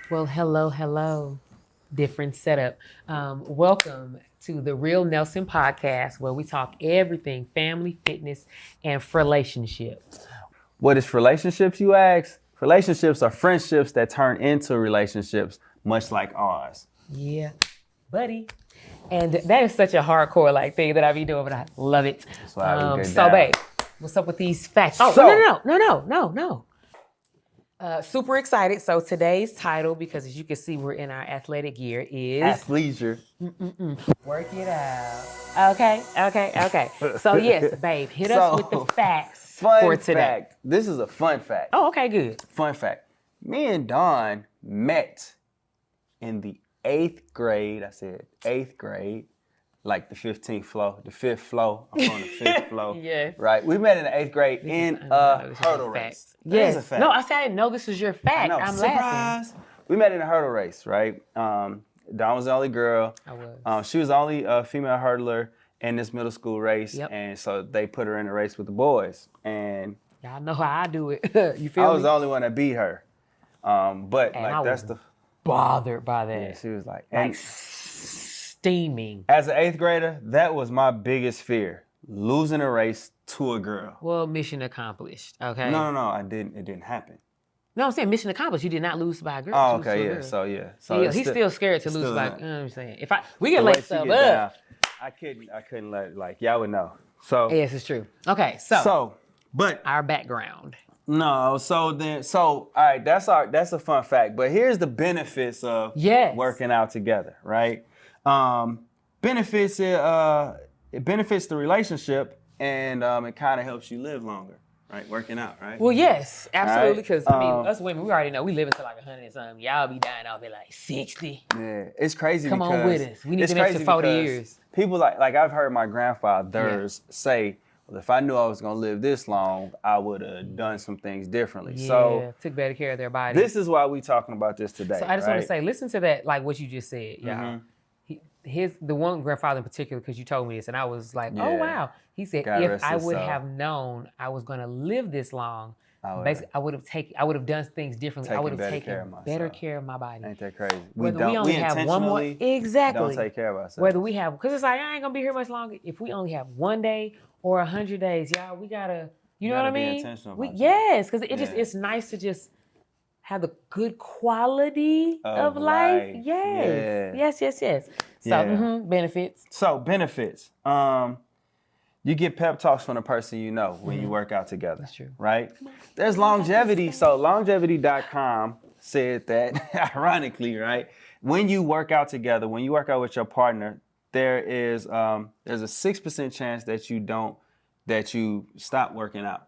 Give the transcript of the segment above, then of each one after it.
Well, hello. Different setup. Welcome to the Real Nelson podcast, where we talk everything family, fitness, and relationships. What is relationships, you ask? Relationships are friendships that turn into relationships, much like ours. Yeah, buddy. And that is such a hardcore thing that I be doing, but I love it. That's why we get So, down. babe, what's up with these facts? Oh, So- no. Super excited. So today's title, because as you can see, we're in our athletic gear, is Athleisure. Work it out. Okay. So yes, babe, hit us with the facts for Fun today. fact. This is a fun fact. Oh, okay, good. Fun fact. Me and Dawn met in the 8th grade. I said 8th grade, like the 15th floor, the 5th floor. I'm on the 5th floor. Yes. Right. We met in the 8th grade in a hurdle race. That is a fact. No, I said I didn't know this was your fact. No, I'm surprise. laughing. We met in a hurdle race, right? Dawn was the only girl. I was. She was the only female hurdler in this middle school race, Yep. and so they put her in a race with the boys. And Y'all know how I do it. You feel I me? was the only one that beat her. But And like I that's was the bothered by that. yeah. She was like, Like and steaming. as an 8th grader, that was my biggest fear: losing a race to a girl. Well, mission accomplished. Okay. No, I didn't. It didn't happen. No, I'm saying mission accomplished. You did not lose by a girl. Oh, You lose to a okay, yeah. girl. So Yeah, he's still scared to it's lose still by. not- You know what I'm saying? If we get the way late she stuff get up. down, I couldn't let it, like y'all would know. So Yes, it's true. Okay, so but our background. no, all right, that's a fun fact. But here's the benefits of Yes. working out together, right? It benefits the relationship, and it kind of helps you live longer, right? Working out, right? Well, yes, absolutely. Right. Because I mean, us women, we already know we live until like 100 and something. Y'all be dying out there like 60. Yeah, it's crazy. Come on because with us. We need it's them extra crazy 40 because years. People like I've heard my grandfathers say, well, if I knew I was gonna live this long, I would have done some things differently. Yeah, So took better care of their body. this is why we talking about this today. So I just want to right? say, listen to that, like what you just said, y'all. The one grandfather in particular, because you told me this, and I was like, oh Yeah. wow. He said, God if rest I his would soul. have known I was going to live this long, would've basically I would have done things differently. I would have taken better care taken of better myself. care of my body. Ain't that crazy? Whether we only have one more, intentionally exactly. don't take care of ourselves. Whether we have, because it's like I ain't gonna be here much longer. If we only have 1 day or 100 days, y'all, we gotta, you know what I gotta be mean? intentional about that. Yes, because it just Yeah. it's nice to just have the good quality of Of life. life. Yes. So Yeah. benefits. So benefits. You get pep talks from the person you know when you work out together. That's true. Right? There's longevity. So longevity.com said that, ironically, right? When you work out together, when you work out with your partner, there's a 6% chance that you stop working out.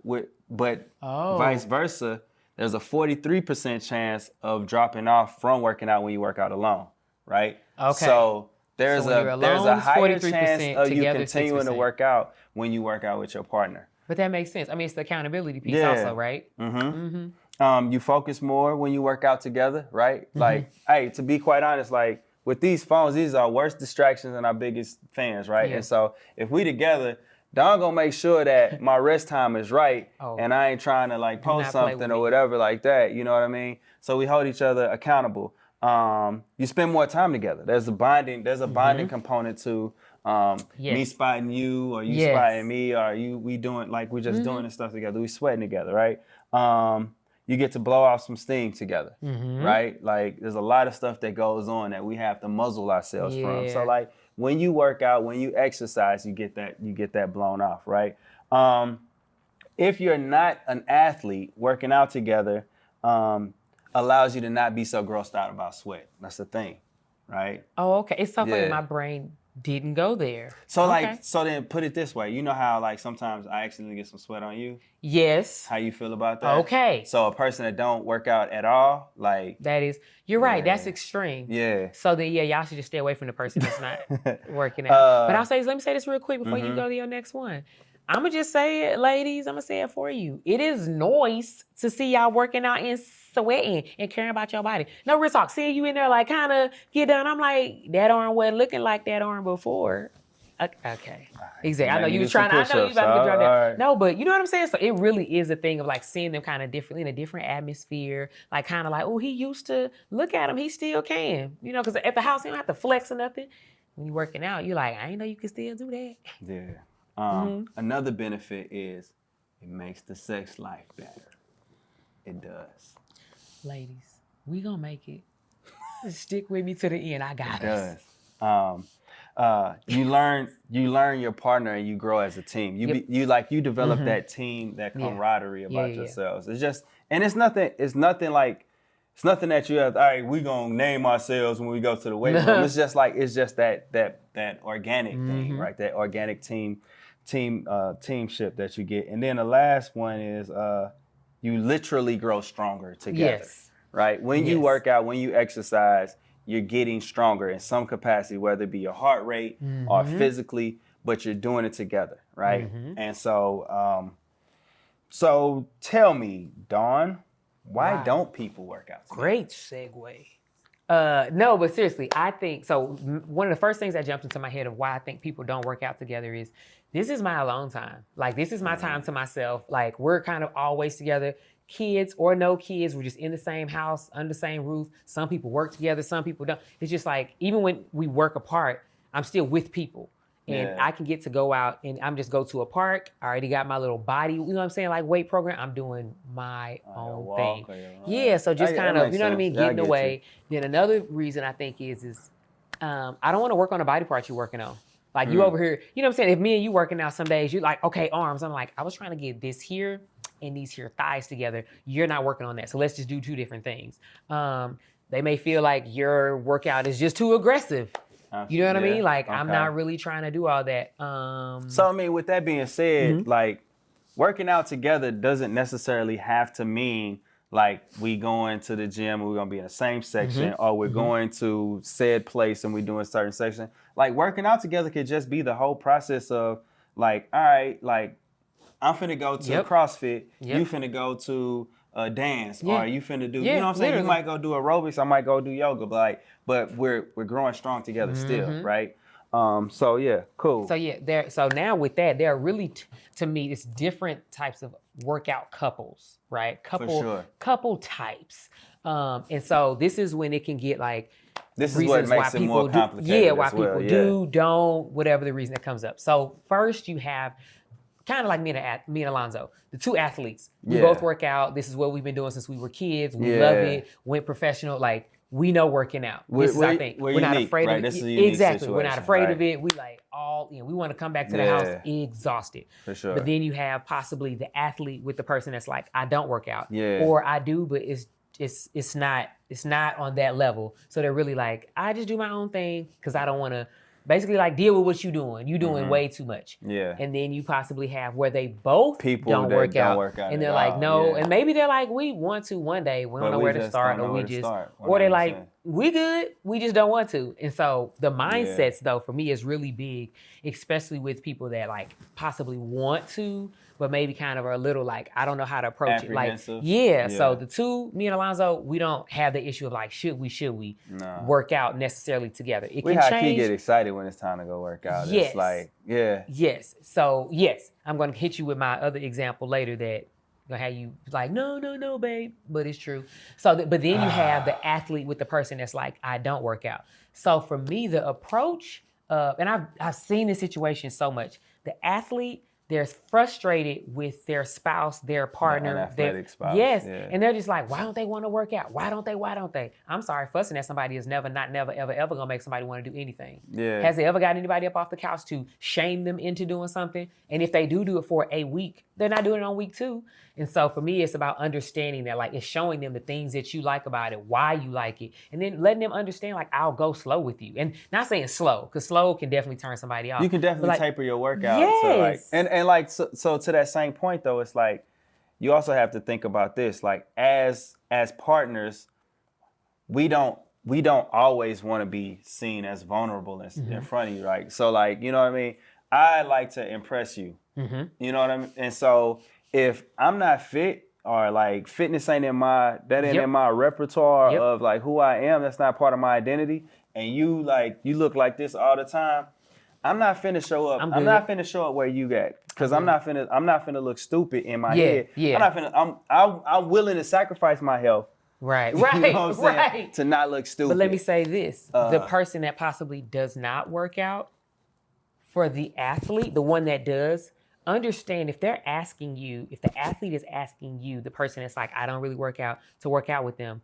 But Oh. vice versa, there's a 43% chance of dropping off from working out when you work out alone, right? Okay. So there's So when you're a there's alone, a it's higher 43%, chance of you together, continuing to 6%. work out when you work out with your partner. But that makes sense. I mean, it's the accountability piece Yeah. also, right? You focus more when you work out together, right? Mm-hmm. Like, hey, to be quite honest, like with these phones, these are our worst distractions and our biggest fans, right? Yeah. And so if we together, Don gonna make sure that my rest time is right, Oh. and I ain't trying to like not post play with something me. or whatever like that. You know what I mean? So we hold each other accountable. You spend more time together. There's a bonding component to me Yes. spotting you or you Yes. spotting me or we doing like we just doing this stuff together. We sweating together, right? You get to blow off some steam together, right? Like there's a lot of stuff that goes on that we have to muzzle ourselves from. Yeah. So like when you work out, when you exercise, you get that blown off, right? If you're not an athlete, working out together allows you to not be so grossed out about sweat. That's the thing, right? Oh, okay. It's so funny. Yeah. My brain didn't go there. So Okay. so then put it this way. You know how like sometimes I accidentally get some sweat on you? Yes. How you feel about that? Okay. So a person that don't work out at all, like, That is, you're right. Yeah. That's extreme. yeah. So then, yeah, y'all should just stay away from the person that's not working out. But let me say this real quick before you go to your next one. I'm going to just say it, ladies. I'm going to say it for you. It is nice to see y'all working out and sweating and caring about your body. No, real talk. Seeing you in there like kind of get done. I'm like, that arm wasn't looking like that arm before. Okay. Exactly. I know Let me you do was some trying. I know you push-ups, about to get dropped down. all right. No, but you know what I'm saying. So it really is a thing of like seeing them kind of differently in a different atmosphere. Like kind of like, oh, he used to look at him. He still can. You know, because at the house he don't have to flex or nothing. When you're working out, you're like, I didn't know you could still do that. Yeah. Another benefit is it makes the sex life better. It does. Ladies, we gonna make it. Stick with me to the end. I got us. It does. You learn your partner and you grow as a team. You develop that team, that camaraderie about yourselves. It's just, and it's nothing that you have, all right, we gonna name ourselves when we go to the weight room. It's just that organic thing, right? That organic teamship that you get. And then the last one is you literally grow stronger together. Yes. Right? When you work out, when you exercise, you're getting stronger in some capacity, whether it be your heart rate or physically, but you're doing it together, right? And so, so tell me, Dawn, why don't people work out together? Great segue. No, but seriously, I think, so one of the first things that jumped into my head of why I think people don't work out together is this is my alone time. Like, this is my time to myself. Like, we're kind of always together. Kids or no kids, we're just in the same house, under the same roof. Some people work together, some people don't. It's just like, even when we work apart, I'm still with people. And I can get to go out and I'm just go to a park. I already got my little body, you know what I'm saying, like weight program. I'm doing my own thing. Yeah, so just kind of, you know what I mean, getting away. Then another reason I think is I don't want to work on the body parts you're working on. Like you over here, you know what I'm saying? If me and you working out some days, you're like, okay, arms. I'm like, I was trying to get this here and these here thighs together. You're not working on that. So let's just do two different things. They may feel like your workout is just too aggressive. You know what I mean? Like, I'm not really trying to do all that. So, I mean, with that being said, like, working out together doesn't necessarily have to mean, like, we going to the gym and we're going to be in the same section or we're going to said place and we're doing a certain section. Like, working out together could just be the whole process of, like, all right, like, I'm finna go to CrossFit, you finna go to dance, or you finna do, you know what I'm saying? You might go do aerobics, I might go do yoga, but we're growing strong together still, right? So yeah, cool. So now with that, there are really, to me, it's different types of workout couples, right? Couple types. And so this is when it can get like, this is what makes it more complicated. Why people do, don't, whatever the reason that comes up. So first you have, kind of like me and Alonzo, the two athletes. We both work out. This is what we've been doing since we were kids. We love it. Went professional. Like, we know working out. This is our thing. We're not afraid of it. Exactly. We're not afraid of it. We like all, we want to come back to the house exhausted. For sure. But then you have possibly the athlete with the person that's like, I don't work out. Or I do, but it's not on that level. So they're really like, I just do my own thing because I don't want to basically like deal with what you're doing. You're doing way too much. Yeah. And then you possibly have where they both don't work out. And they're like, no. And maybe they're like, we want to one day. We don't know where to start. Or they're like, we good. We just don't want to. And so the mindsets though, for me is really big, especially with people that like possibly want to, but maybe kind of are a little like, I don't know how to approach it. Like, so the two, me and Alonzo, we don't have the issue of like, should we work out necessarily together? It can change. We get excited when it's time to go work out. Yes. It's like, Yes. So yes, I'm going to hit you with my other example later that gonna have you like, no, babe, but it's true. So, but then you have the athlete with the person that's like, I don't work out. So for me, the approach, and I've seen this situation so much. The athlete, they're frustrated with their spouse, their partner. An athletic spouse. Yes. Yeah. And they're just like, why don't they want to work out? Why don't they? I'm sorry, fussing at somebody is never gonna make somebody want to do anything. Yeah. Has it ever got anybody up off the couch to shame them into doing something? And if they do it for a week, they're not doing it on week 2. And so for me, it's about understanding that, like, it's showing them the things that you like about it, why you like it, and then letting them understand, like, I'll go slow with you. And not saying slow, because slow can definitely turn somebody off. You can definitely taper your workout. Yes. So to that same point, though, it's like, you also have to think about this. Like, as partners, we don't always want to be seen as vulnerable in front of you, right? So, like, you know what I mean? I like to impress you. You know what I mean? And so if I'm not fit, or like fitness ain't in my repertoire of like who I am, that's not part of my identity, and you look like this all the time, I'm not finna show up. I'm not finna show up where you at, because I'm not finna look stupid in my head. Yeah. I'm willing to sacrifice my health. Right. You know what I'm saying? Right. To not look stupid. But let me say this: the person that possibly does not work out, for the athlete, the one that does, understand if they're asking you, if the athlete is asking you, the person that's like, I don't really work out, to work out with them,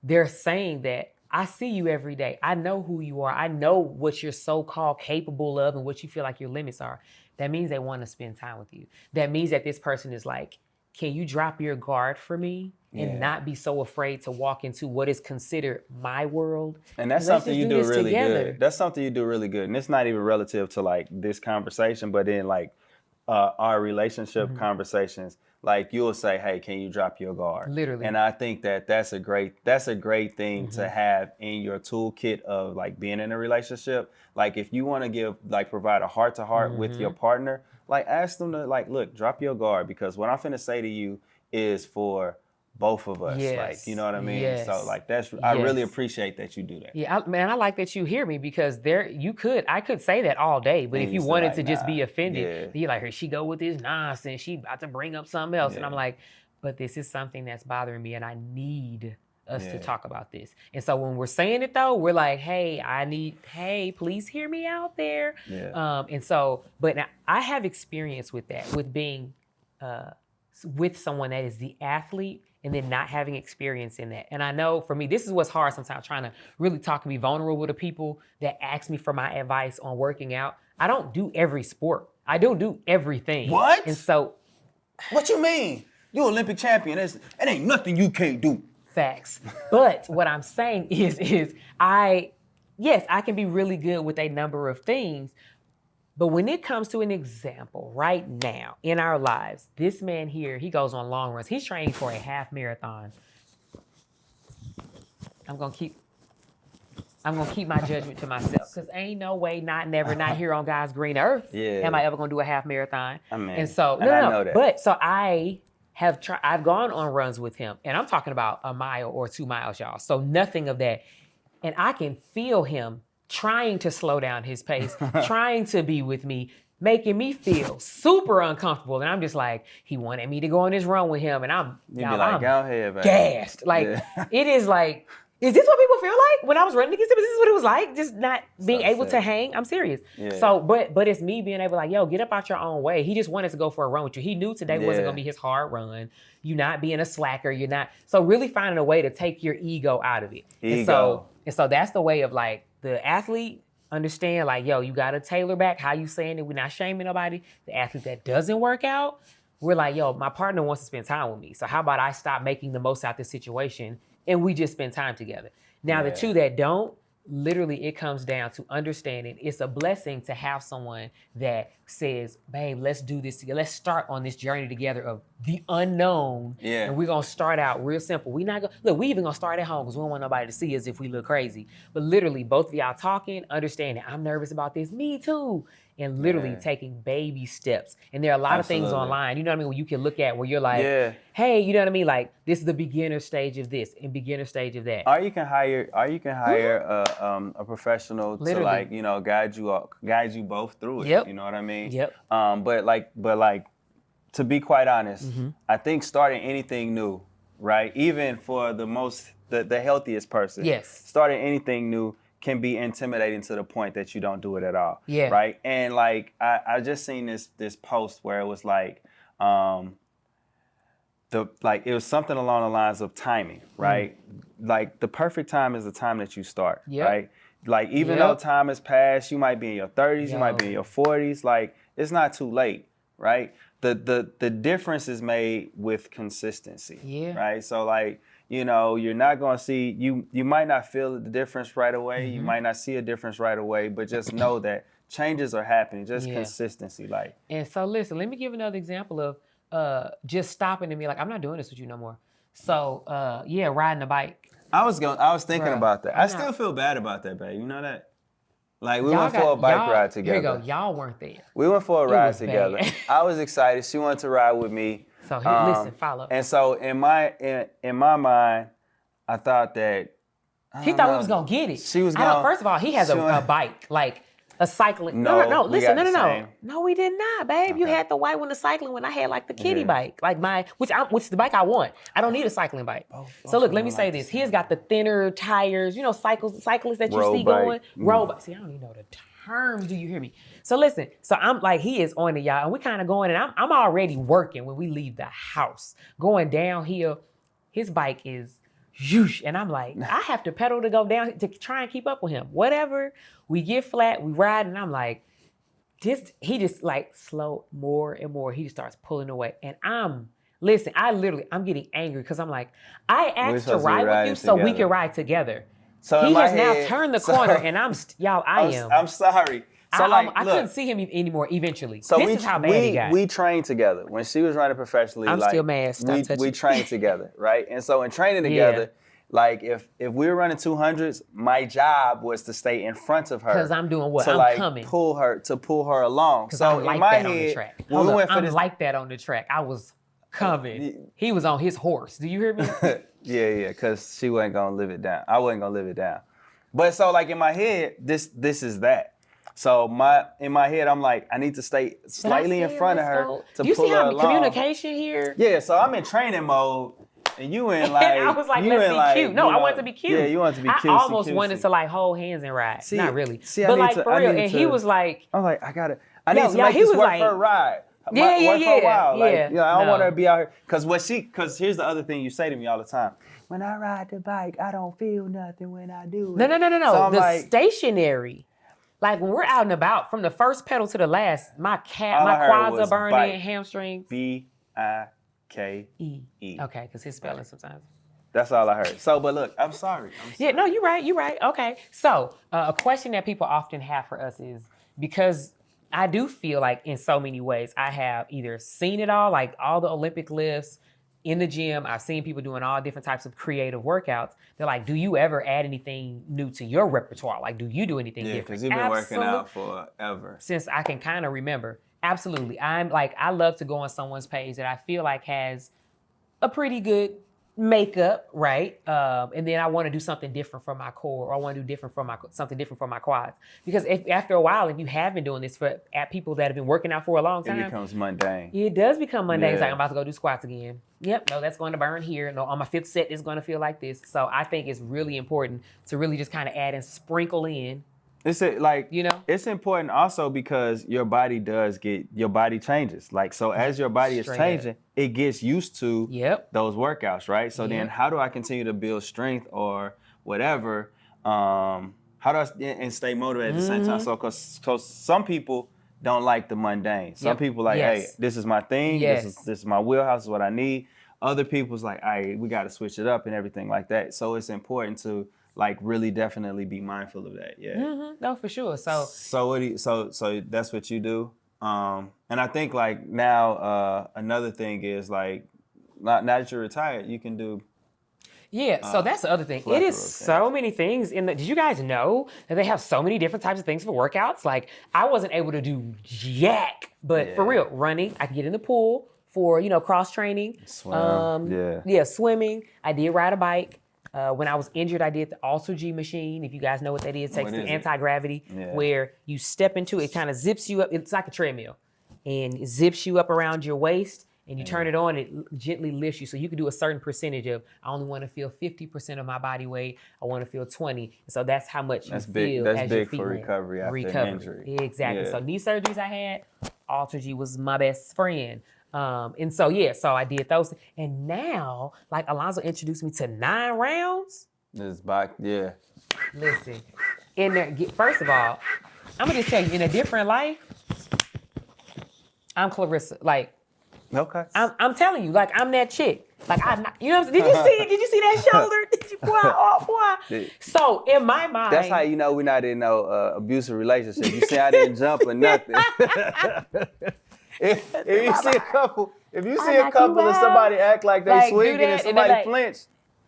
they're saying that I see you every day. I know who you are. I know what you're so-called capable of and what you feel like your limits are. That means they want to spend time with you. That means that this person is like, can you drop your guard for me and not be so afraid to walk into what is considered my world? And that's something you do really good. That's something you do really good. And it's not even relative to like this conversation, but in like our relationship conversations, like you'll say, hey, can you drop your guard? Literally. And I think that that's a great thing to have in your toolkit of like being in a relationship. Like if you want to provide a heart to heart with your partner, like ask them to like, look, drop your guard, because what I'm finna say to you is for both of us. Yes. Like, you know what I mean? Yes. So like I really appreciate that you do that. Yeah, I like that you hear me, because I could say that all day, but if you wanted like, to just be offended, you're like, here she go with this nonsense, she about to bring up something else. And I'm like, but this is something that's bothering me and I need us to talk about this. And so when we're saying it though, we're like, hey, please hear me out there. Yeah. And so, but now I have experience with that, with being with someone that is the athlete and then not having experience in that. And I know for me, this is what's hard sometimes, trying to really talk and be vulnerable with the people that ask me for my advice on working out. I don't do every sport. I don't do everything. What? And so. What you mean? You're Olympic champion. It ain't nothing you can't do. Facts. But what I'm saying is I can be really good with a number of things. But when it comes to an example right now in our lives, this man here, he goes on long runs. He's training for a half marathon. I'm gonna keep my judgment to myself, because ain't no way, not never, not here on God's green earth am I ever gonna do a half marathon. I mean, and so I know that. But so I've gone on runs with him, and I'm talking about a mile or 2 miles, y'all. So nothing of that, and I can feel him trying to slow down his pace, trying to be with me, making me feel super uncomfortable. And I'm just like, he wanted me to go on this run with him. And I'm go ahead, man. Gassed. Like, it is like, is this what people feel like when I was running against him? Is this what it was like? Just not being able to hang? I'm serious. Yeah. So, but it's me being able like, yo, get up out your own way. He just wanted to go for a run with you. He knew today wasn't going to be his hard run. You're not being a slacker. You're not. So really finding a way to take your ego out of it. And so that's the way of like, the athlete understand like, yo, you got to tailor back how you saying it. We're not shaming nobody. The athlete that doesn't work out, we're like, yo, my partner wants to spend time with me. So how about I stop making the most out of this situation and we just spend time together. Now the two that don't, literally it comes down to understanding it's a blessing to have someone that says, babe, let's do this together. Let's start on this journey together of the unknown. Yeah. And we're going to start out real simple. We even going to start at home because we don't want nobody to see us if we look crazy. But literally both of y'all talking, understanding, I'm nervous about this. Me too. And literally taking baby steps. And there are a lot of things online, you know what I mean, where you can look at where you're like, hey, you know what I mean? Like, this is the beginner stage of this and beginner stage of that. Or you can hire a professional to like, you know, guide you both through it. Yep. You know what I mean? Yep. But like, to be quite honest, I think starting anything new, right? Even for the healthiest person, starting anything new can be intimidating to the point that you don't do it at all. Yeah. Right. And like I just seen this post where it was like it was something along the lines of timing, right? Like the perfect time is the time that you start, right? Like even though time has passed, you might be in your 30s, you might be in your 40s, like it's not too late, right? The difference is made with consistency, right? So like, you know, you're not going to see, you might not feel the difference right away. You might not see a difference right away, but just know that changes are happening, just consistency. Like. And so listen, let me give another example of just stopping and be like, I'm not doing this with you no more. So riding a bike. I was thinking about that. I still feel bad about that, babe. You know that? Like we went for a bike ride together. Here you go. Y'all weren't there. We went for a ride together. I was excited. She wanted to ride with me. So listen, follow. And so in my mind, I thought that he thought we was gonna get it. She was gonna. First of all, he has a bike, like A cycling. No, No. we Listen, got the no. same. No, we did not, babe. You Okay. had the white one, the cycling one. I had like the kiddie Yeah. bike, like which is the bike I want. I don't need a cycling bike. So look, let me say this. He's got the thinner tires, cyclists that you Road see bike. going. Road bike. See, I don't even know the terms. Do you hear me? So listen. So I'm like, he is on it, y'all, and we kind of going, and I'm already working when we leave the house, going downhill. His bike is. And I'm like, I have to pedal to go down to try and keep up with him. Whatever, we get flat, we ride, and I'm like, he just like slow more and more. He just starts pulling away, and I'm getting angry because I'm like, I asked to ride with you so we can ride together. So he has now turned the corner, and I'm sorry. So I couldn't see him anymore eventually. So this is how bad he got. We trained together. When she was running professionally, I'm still mad. We trained together, right? And so in training together, like if we were running 200s, my job was to stay in front of her. Because I'm doing what? I'm coming. pull her along. Because so I'm like in my that head, on the track. I'm like that on the track. I was coming. He was on his horse. Do you hear me? yeah, because she wasn't gonna live it down. I wasn't gonna live it down. But so like in my head, this is that. So in my head, I'm like, I need to stay slightly in front of her to you pull see her how along. Communication here? Yeah, so I'm in training mode, and you in like. I was like, let's be cute. No, I want to be cute. Yeah, you want to be cute. I almost wanted to like hold hands and ride. Not really, See, but like for real. And he was like, I'm like, I need to make this work for a ride. For a while. Like, I don't want her to be out here because here's the other thing you say to me all the time. When I ride the bike, I don't feel nothing when I do it. No. So the stationary. Like when we're out and about, from the first pedal to the last, my quads are burning, hamstrings. BIKE. Okay, because his spelling sometimes. That's all I heard. So, but look, I'm sorry. Yeah, no, you're right. Okay. So a question that people often have for us is, because I do feel like in so many ways, I have either seen it all, like all the Olympic lifts, in the gym, I've seen people doing all different types of creative workouts. They're like, do you ever add anything new to your repertoire? Like, do you do anything different? Yeah, because you've been working out forever. Since I can kind of remember. Absolutely. I'm like, I love to go on someone's page that I feel like has a pretty good makeup, right? And then I want to do something different for my core, or I want to do something different for my quads. Because after a while, if you have been doing this at people that have been working out for a long time, it becomes mundane. It does become mundane. Yeah. It's like, I'm about to go do squats again. Yep, no, that's going to burn here. No, on my fifth set, it's going to feel like this. So I think it's really important to really just kind of add and sprinkle in. It's it's important also because your body changes. Like, so as your body is changing, it gets used to those workouts, right? So then how do I continue to build strength or whatever? How do I and stay motivated at the same time? So, because some people don't like the mundane. Some people like, hey, this is my thing. This is my wheelhouse. This is what I need. Other people's like, hey, we got to switch it up and everything like that. So it's important to like really definitely be mindful of that. Yeah. Mm-hmm. No, for sure. So so that's what you do. And I think like now another thing is like now that you're retired, you can do. Yeah, so that's the other thing. It is so many things did you guys know that they have so many different types of things for workouts? Like, I wasn't able to do jack, but for real, running, I can get in the pool for, cross training. Swim, swimming. I did ride a bike. When I was injured, I did the Alter-G machine. If you guys know what that is, it takes the anti-gravity where you step into it, kind of zips you up. It's like a treadmill, and it zips you up around your waist, and you turn it on, it gently lifts you. So you can do a certain percentage of, I only want to feel 50% of my body weight. I want to feel 20. So that's how much you feel as your big feet for recovery after an injury. Exactly. Yeah. So knee surgeries I had, Alter-G was my best friend. And so I did those. And now, like Alonzo introduced me to 9 rounds. This back, Listen, first of all, I'm going to just tell you, in a different life, I'm Clarissa. Like, okay. I'm telling you, like, I'm that chick. Like, I'm not, you know what I'm saying? Did you see it? Did you see that shoulder? Did you boy? So in my mind, that's how you know we're not in no abusive relationship. You see, I didn't jump or nothing. If you see a couple of somebody act like they swinging and somebody flinch.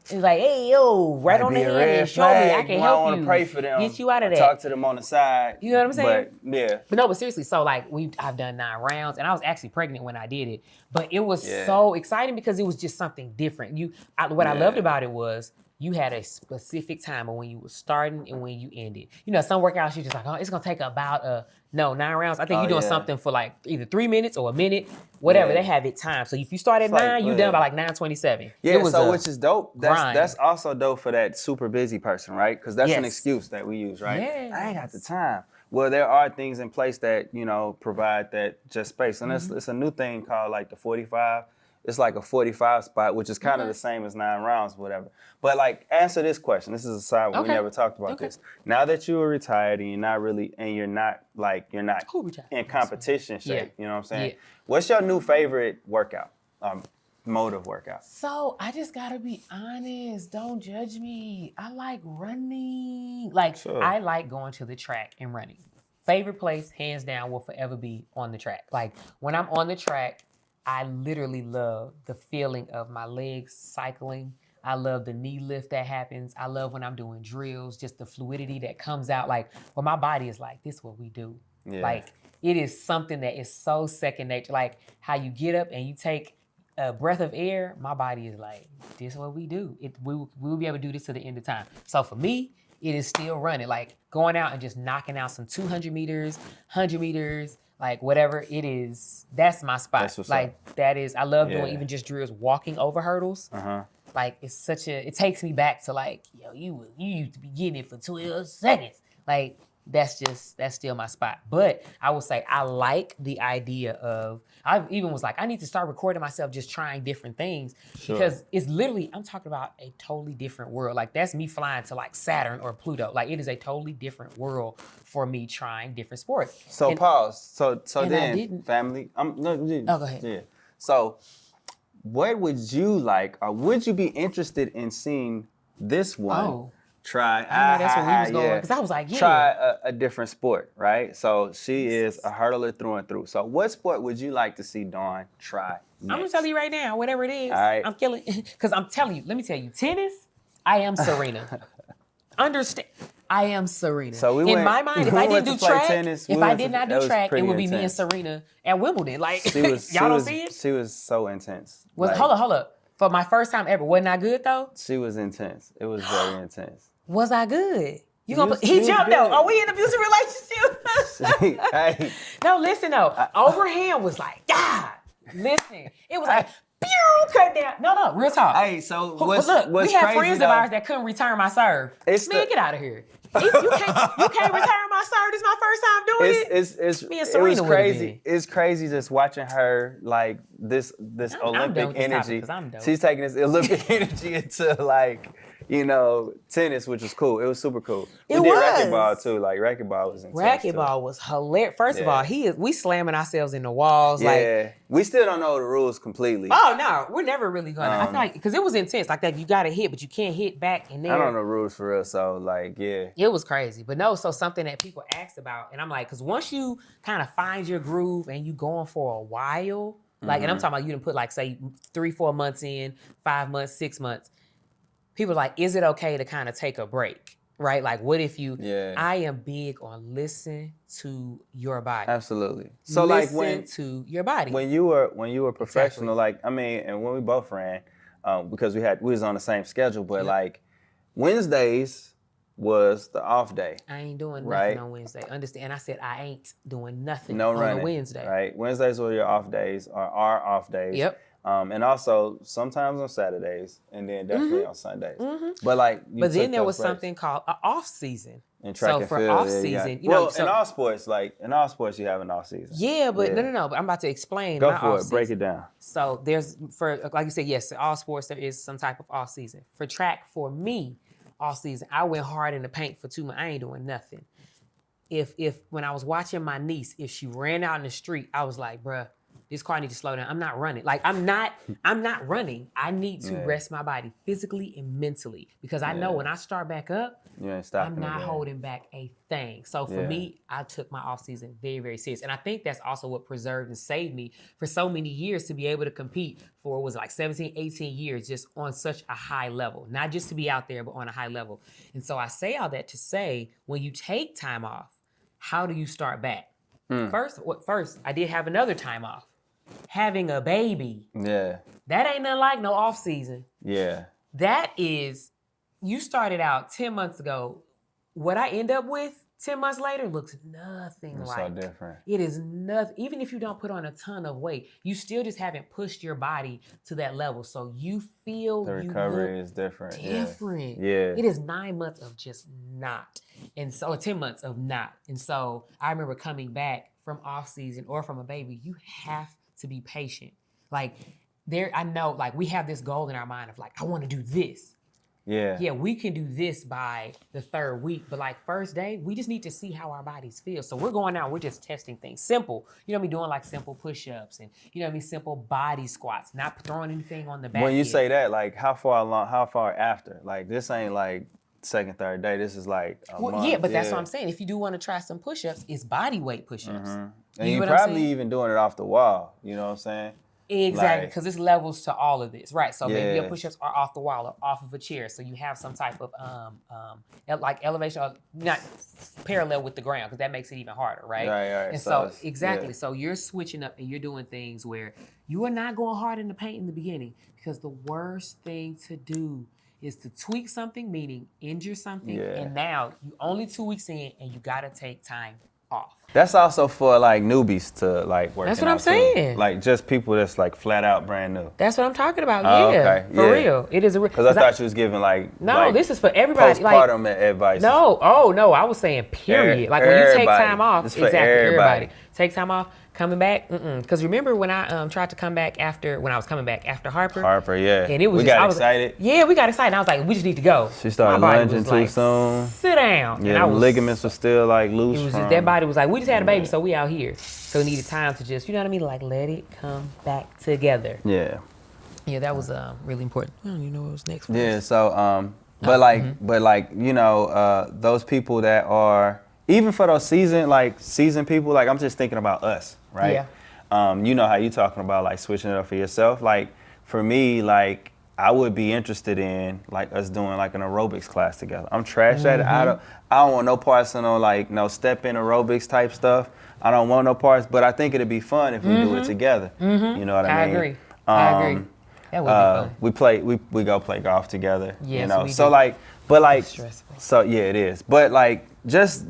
It's like, hey, yo, right on the hand and show me. I can help you. I want to pray for them. Get you out of that. Talk to them on the side. You know what I'm saying? But seriously, so like I've done 9 rounds, and I was actually pregnant when I did it. But it was so exciting because it was just something different. What I loved about it was you had a specific time of when you were starting and when you ended. You know, some workouts you just like, oh, it's gonna take about 9 rounds. I think you're doing something for like either 3 minutes or a minute, whatever. They have it timed. So if you start at 9, you done by like 9:27. Yeah, so which is dope. That's also dope for that super busy person, right? Because that's an excuse that we use, right? Yes. I ain't got the time. Well, there are things in place that, you know, provide that just space. And it's a new thing called like the 45. It's like a 45 spot, which is kind of the same as 9 rounds, whatever. But like, answer this question. This is a side one. We never talked about this. Now that you are retired and you're not in competition shape, you know what I'm saying? Yeah. What's your new favorite workout, mode of workout? So I just gotta be honest. Don't judge me. I like running. Like, I like going to the track and running. Favorite place, hands down, will forever be on the track. Like, when I'm on the track, I literally love the feeling of my legs cycling. I love the knee lift that happens. I love when I'm doing drills, just the fluidity that comes out. Like, well, my body is like, this is what we do. Yeah. Like, it is something that is so second nature. Like, how you get up and you take a breath of air, my body is like, this is what we do. We will be able to do this to the end of time. So for me, it is still running. Like, going out and just knocking out some 200 meters, 100 meters, like whatever it is, that's my spot. That's what's like up. That is, I love doing even just drills, walking over hurdles. Like, it takes me back to like, yo, you used to be getting it for 12 seconds. Like, that's still my spot. But I will say I like the idea of, I even was like, I need to start recording myself just trying different things because it's literally, I'm talking about a totally different world. Like, that's me flying to like Saturn or Pluto. Like, it is a totally different world for me trying different sports. So pause. So then family, go ahead. Yeah. So what would you like, or would you be interested in seeing this one? Try. That's where we was going. Because I was like, try a different sport, right? So she is a hurdler through and through. So what sport would you like to see Dawn try next? I'm going to tell you right now, whatever it is, all right. I'm killing. Because I'm telling you, let me tell you, tennis, I am Serena. Understand? I am Serena. So in my mind, if I didn't do track, if I did not do track, it would be me and Serena at Wimbledon. Like, y'all don't see it? She was so intense. Hold up. For my first time ever, wasn't I good though? She was intense. It was very intense. Was I good? He jumped though. Are we in an abusive relationship? Hey. No, listen though. Overhand was like, God. Listen, it was like, pew, cut down. No, real talk. Hey, so what's we had friends of ours that couldn't return my serve. Man, get out of here. You can't return my serve. This is my first time doing it. Me and Serena it was crazy. It's crazy just watching her like this Olympic energy. She's taking this Olympic energy into like, you know, tennis, which was cool. It was super cool. We did racquetball too. Like, racquetball was intense. Racquetball was hilarious. First of all, we slamming ourselves in the walls. Yeah. Like, we still don't know the rules completely. Oh no, we're never really gonna. I feel like because it was intense, like that. You got to hit, but you can't hit back in there. I don't know rules for real, so like, yeah. It was crazy, but no. So something that people asked about, and I'm like, because once you kind of find your groove and you going for a while, like, and I'm talking about you didn't put like say 3-4 months in, 5 months, 6 months. People are like, is it okay to kind of take a break, right? Like, what if you? Yeah. I am big on listen to your body. Absolutely. So listen to your body. When you were professional, like, I mean, and when we both ran, because we was on the same schedule, but like Wednesdays was the off day. I ain't doing nothing on Wednesday. Understand? I said I ain't doing nothing on a Wednesday. Right. Wednesdays were your off days, or our off days. Yep. And also sometimes on Saturdays, and then definitely on Sundays. But like, then there was something called an off season. In track and field, off season, in all sports, you have an off season. Yeah, but no. But I'm about to explain. Go for it. Break it down. So there's like you said, yes, all sports there is some type of off season. For track, for me, off season, I went hard in the paint for 2 months. I ain't doing nothing. If when I was watching my niece, if she ran out in the street, I was like, bruh, this car needs to slow down. I'm not running. Like, I'm not running. I need to rest my body physically and mentally because I know when I start back up, I'm not holding back a thing. So for me, I took my off season very, very serious. And I think that's also what preserved and saved me for so many years to be able to compete for, was it like 17, 18 years, just on such a high level, not just to be out there, but on a high level. And so I say all that to say, when you take time off, how do you start back? First, I did have another time off. Having a baby. Yeah. That ain't nothing like no off season. Yeah. That is you started out 10 months ago. What I end up with 10 months later looks nothing It's like. so different. It is nothing. Even if you don't put on a ton of weight, you still just haven't pushed your body to that level. So you feel The recovery is different. different. Yeah. It is 9 months of just not. And so 10 months of not. And so I remember coming back from off season or from a baby, you have to be patient. Like I know like we have this goal in our mind of like, I want to do this. Yeah, we can do this by the 3rd week, but like first day, we just need to see how our bodies feel. So we're going out, we're just testing things. Simple. You know what I mean? Doing like simple push-ups and you know what I mean? Simple body squats, not throwing anything on the back. When you say that, like how far after? Like this ain't like 2nd, 3rd day. This is like a month. Yeah, but that's what I'm saying. If you do want to try some push-ups, it's body weight push-ups. And you probably even doing it off the wall. You know what I'm saying? Exactly, because there's levels to all of this, right? So maybe your push-ups are off the wall or off of a chair, so you have some type of like elevation, or not parallel with the ground, because that makes it even harder, right? Right. And so exactly, so you're switching up and you're doing things where you are not going hard in the paint in the beginning, because the worst thing to do is to tweak something, meaning injure something, and now you only 2 weeks in and you got to take time off. That's also for like newbies to like work. That's what I'm saying. Too. Like just people that's like flat out brand new. That's what I'm talking about. Okay. For real. It is a real. Because I thought you was giving like this is for everybody. Postpartum advice. No, I was saying period. Like when you take time off, it's for everybody. Take time off. Coming back, because remember when I tried to come back when I was coming back after Harper? And it was we got excited. Yeah, we got excited. And I was like, we just need to go. She started lunging too soon. Sit down. Yeah, and ligaments were still like loose. It was just that body was like, we just had a baby, so we out here. So we needed time to just, you know what I mean, like let it come back together. Yeah. Yeah, that was really important. I don't even know what was next. Yeah. So, but like you know, those people that are. Even for those seasoned people, like I'm just thinking about us, right? Yeah. You know how you talking about like switching it up for yourself. Like for me, like I would be interested in like us doing like an aerobics class together. I'm trash at it. I don't want no parts of no step in aerobics type stuff. I don't want no parts, but I think it'd be fun if we do it together. You know what I mean? I agree. That would be fun. We go play golf together. Yes, you know, we so do. like, but like, stressful. So yeah, it is. But like, just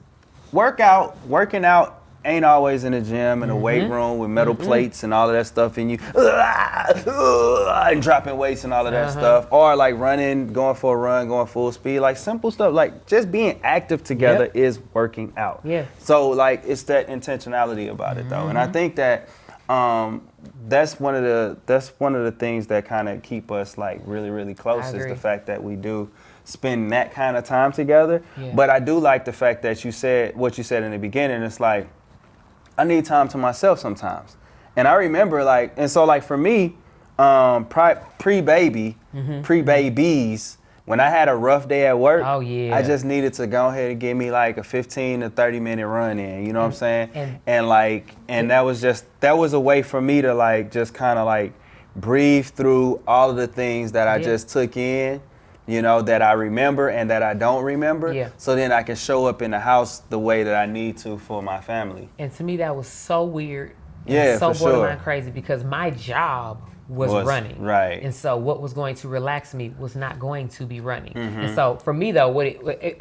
working out ain't always in the gym in the weight room with metal plates and all of that stuff and you and dropping weights and all of that stuff, or like running, going for a run, going full speed, like simple stuff, like just being active together is working out. Yeah. So like it's that intentionality about it though, and I think that that's one of the things that kind of keep us like really, really close is the fact that we do spend that kind of time together. Yeah. But I do like the fact that you said what you said in the beginning. It's like, I need time to myself sometimes. And I remember like, and so like for me, pre-babies, when I had a rough day at work, I just needed to go ahead and give me like a 15 to 30 minute run in, you know what I'm saying? And that was a way for me to like, just kind of like breathe through all of the things that I just took in, you know, that I remember and that I don't remember. Yeah. So then I can show up in the house the way that I need to for my family. And to me, that was so weird. And so borderline crazy because my job was running. Right. And so what was going to relax me was not going to be running. And so for me though,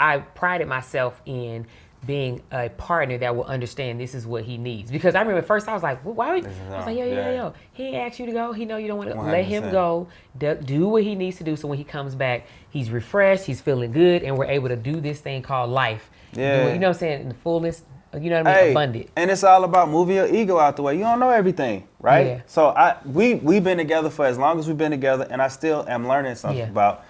I prided myself in being a partner that will understand this is what he needs. Because I remember at first I was like, well, why would, I was like, yo. He ain't asked you to go. He know you don't want to. 100%. Let him go. Do what he needs to do so when he comes back, he's refreshed, he's feeling good, and we're able to do this thing called life. Yeah. You know what I'm saying? In the fullness, you know what I mean? Abundant. And it's all about moving your ego out the way. You don't know everything, right? Yeah. So we've been together for as long as we've been together, and I still am learning something about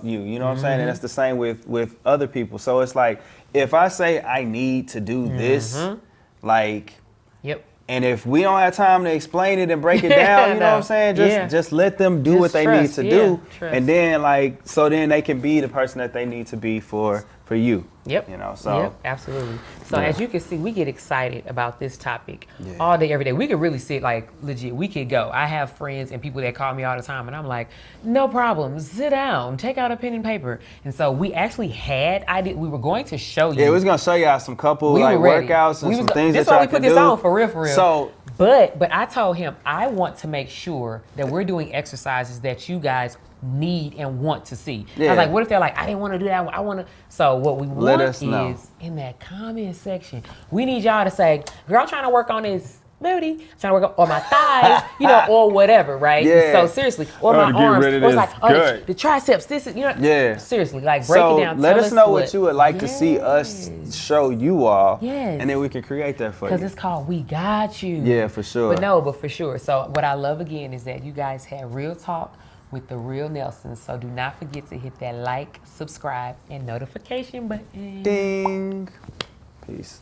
you. You know what I'm saying? And it's the same with other people. So it's like, if I say I need to do this, like, and if we don't have time to explain it and break it down, you know what I'm saying? Just let them do what they need to do. And then like, so then they can be the person that they need to be for you. You know, so. Absolutely. So as you can see, we get excited about this topic all day, every day. We could really sit like legit, we could go. I have friends and people that call me all the time and I'm like, no problem, sit down, take out a pen and paper. And so we actually we were going to show you. Yeah, we was gonna show y'all some couple workouts and some things that y'all can do. That's why we put this on for real. So, but I told him, I want to make sure that we're doing exercises that you guys need and want to see. I Yeah. was like, what if they're like, I didn't want to do that. I want to. So what we Let want us know. is in that comment section, we need y'all to say, girl, I'm trying to work on this booty, trying to work on my thighs, or whatever, right? Yeah. So seriously, or my to get arms, rid of or it's this like, gut. the triceps, this is, Yeah. seriously, like break it down. Let Tell us know what what you would like to see us show you all. Yes. And then we can create that for you. Because it's called We Got You. Yeah, for sure. But for sure. So what I love again is that you guys have real talk with the real Nelson. So do not forget to hit that like, subscribe, and notification button. Ding. Peace.